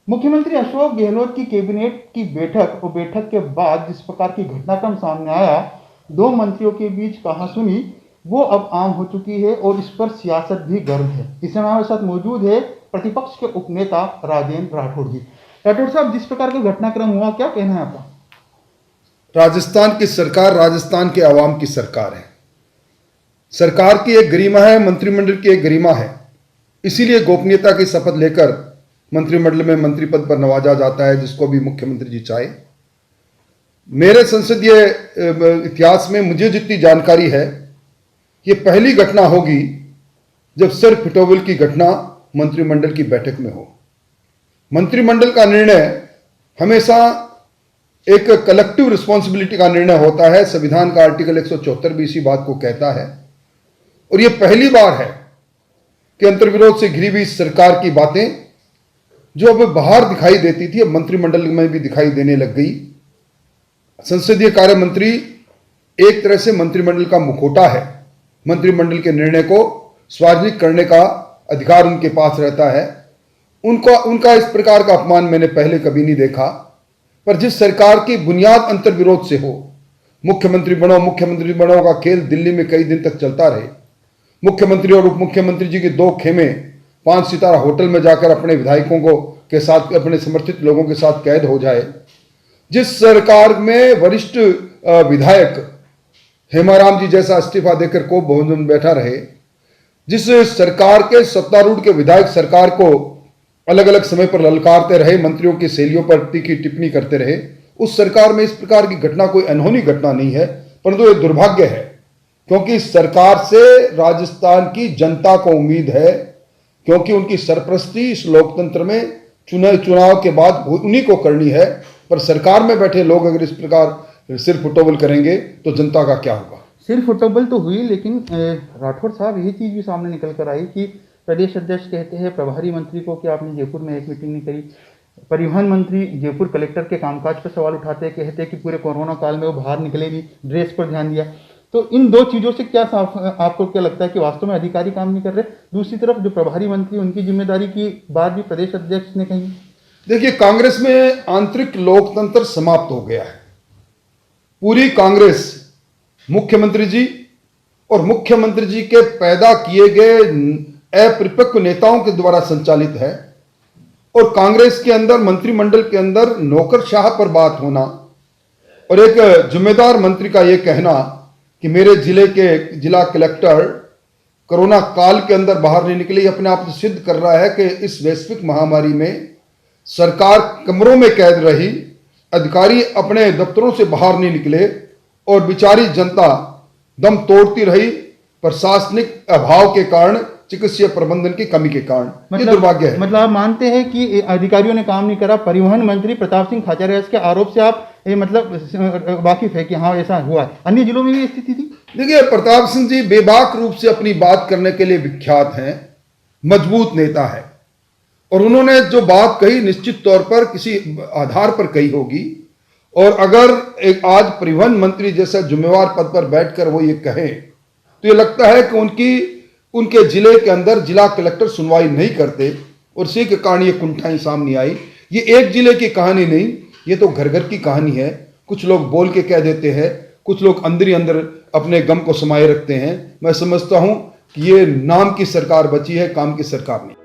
मुख्यमंत्री अशोक गहलोत की कैबिनेट की बैठक और बैठक के बाद जिस प्रकार की घटनाक्रम सामने आया, दो मंत्रियों के बीच कहासुनी वो अब आम हो चुकी है और इस पर सियासत भी गर्म है। इस समय हमारे साथ मौजूद है प्रतिपक्ष के उपनेता राजेंद्र राठौड़ जी। राठौड़ साहब, जिस प्रकार का घटनाक्रम हुआ, क्या कहना है आपका? राजस्थान की सरकार राजस्थान के आवाम की सरकार है। सरकार की एक गरिमा है, मंत्रिमंडल की एक गरिमा है। इसीलिए गोपनीयता की शपथ लेकर मंत्रिमंडल में मंत्री पद पर नवाजा जाता है, जिसको भी मुख्यमंत्री जी चाहे। मेरे संसदीय इतिहास में मुझे जितनी जानकारी है, ये पहली घटना होगी जब सिर फिटोबल की घटना मंत्रिमंडल की बैठक में हो। मंत्रिमंडल का निर्णय हमेशा एक कलेक्टिव रिस्पॉन्सिबिलिटी का निर्णय होता है। संविधान का आर्टिकल 174 भी इसी बात को कहता है। और यह पहली बार है कि अंतर्विरोध से घिरी हुई सरकार की बातें जो अब बाहर दिखाई देती थी, अब मंत्रिमंडल में भी दिखाई देने लग गई। संसदीय कार्य मंत्री एक तरह से मंत्रिमंडल का मुखौटा है। मंत्रिमंडल के निर्णय को सार्वजनिक करने का अधिकार उनके पास रहता है। उनका इस प्रकार का अपमान मैंने पहले कभी नहीं देखा। पर जिस सरकार की बुनियाद अंतर्विरोध से हो, मुख्यमंत्री मुख्यमंत्री बनो का खेल दिल्ली में कई दिन तक चलता रहे। मुख्यमंत्री और उप मुख्यमंत्री जी के दो खेमे 5 सितारा होटल में जाकर अपने विधायकों को के साथ, अपने समर्थित लोगों के साथ कैद हो जाए। जिस सरकार में वरिष्ठ विधायक हेमाराम जी जैसा इस्तीफा देकर कोप भवन में बैठा रहे, जिस सरकार के सत्तारूढ़ के विधायक सरकार को अलग अलग समय पर ललकारते रहे, मंत्रियों की शैलियों पर तीखी टिप्पणी करते रहे, उस सरकार में इस प्रकार की घटना कोई अनहोनी घटना नहीं है, परंतु यह दुर्भाग्य है। क्योंकि इस सरकार से राजस्थान की जनता को उम्मीद है, क्योंकि उनकी सरपरस्ती इस लोकतंत्र में चुनाव के बाद उन्हीं को करनी है। पर सरकार में बैठे लोग अगर इस प्रकार सिर फुटोबल करेंगे तो जनता का क्या होगा? सिर फुटोबल तो हुई, लेकिन राठौड़ साहब, यही चीज भी सामने निकल कर आई कि प्रदेश अध्यक्ष कहते हैं प्रभारी मंत्री को कि आपने जयपुर में एक मीटिंग नहीं करी। परिवहन मंत्री जयपुर कलेक्टर के कामकाज पर सवाल उठाते, कहते कि पूरे कोरोना काल में वो बाहर निकले नहीं, ड्रेस पर ध्यान दिया। तो इन दो चीजों से क्या आपको क्या लगता है कि वास्तव में अधिकारी काम नहीं कर रहे? दूसरी तरफ जो प्रभारी मंत्री, उनकी जिम्मेदारी की बात भी प्रदेश अध्यक्ष ने कही। देखिए, कांग्रेस में आंतरिक लोकतंत्र समाप्त हो गया है। पूरी कांग्रेस मुख्यमंत्री जी और मुख्यमंत्री जी के पैदा किए गए अपरिपक्व नेताओं के द्वारा संचालित है। और कांग्रेस के अंदर, मंत्रिमंडल के अंदर नौकरशाह पर बात होना और एक जिम्मेदार मंत्री का यह कहना कि मेरे जिले के जिला कलेक्टर कोरोना काल के अंदर बाहर नहीं निकले, अपने आप से सिद्ध कर रहा है कि इस वैश्विक महामारी में सरकार कमरों में कैद रही, अधिकारी अपने दफ्तरों से बाहर नहीं निकले और बेचारी जनता दम तोड़ती रही प्रशासनिक अभाव के कारण, चिकित्सीय प्रबंधन की कमी के कारण। ये दुर्भाग्य है। मतलब आप मानते हैं कि अधिकारियों ने काम नहीं करा। परिवहन मंत्री प्रताप सिंह खाचरियास के आरोप से आप मतलब वाकिफ है कि हाँ ऐसा हुआ है? अन्य जिलों में भी स्थिति थी? देखिए, प्रताप सिंह जी बेबाक रूप से अपनी बात करने के लिए विख्यात हैं, मजबूत नेता है। और उन्होंने जो बात कही निश्चित तौर पर किसी आधार पर कही होगी। और अगर एक आज परिवहन मंत्री जैसा जिम्मेवार पद पर बैठकर वो ये कहें तो ये लगता है कि उनके जिले के अंदर जिला कलेक्टर सुनवाई नहीं करते और इसी के कारण ये कुंठाएं सामने आई। ये एक जिले की कहानी नहीं, ये तो घर घर की कहानी है। कुछ लोग बोल के कह देते हैं, कुछ लोग अंदर ही अंदर अपने गम को समाये रखते हैं। मैं समझता हूं कि ये नाम की सरकार बची है, काम की सरकार नहीं।